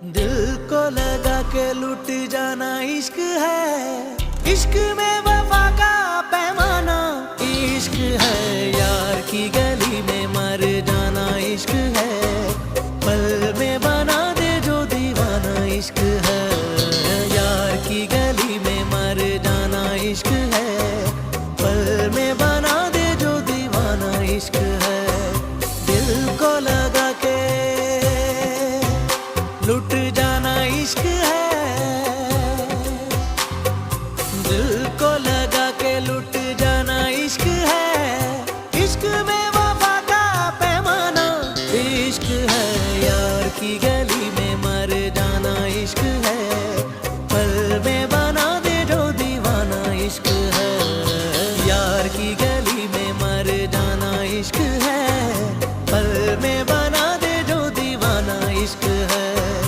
दिल को लगा के लुट जाना इश्क है, इश्क में वफा का पैमाना इश्क है। यार की गली में मर जाना इश्क है, पल में बना दे जो दीवाना इश्क है। यार की गली में मर जाना इश्क है, पल में बना दे जो दीवाना इश्क है। दिल को लगा के लुट जाना इश्क है।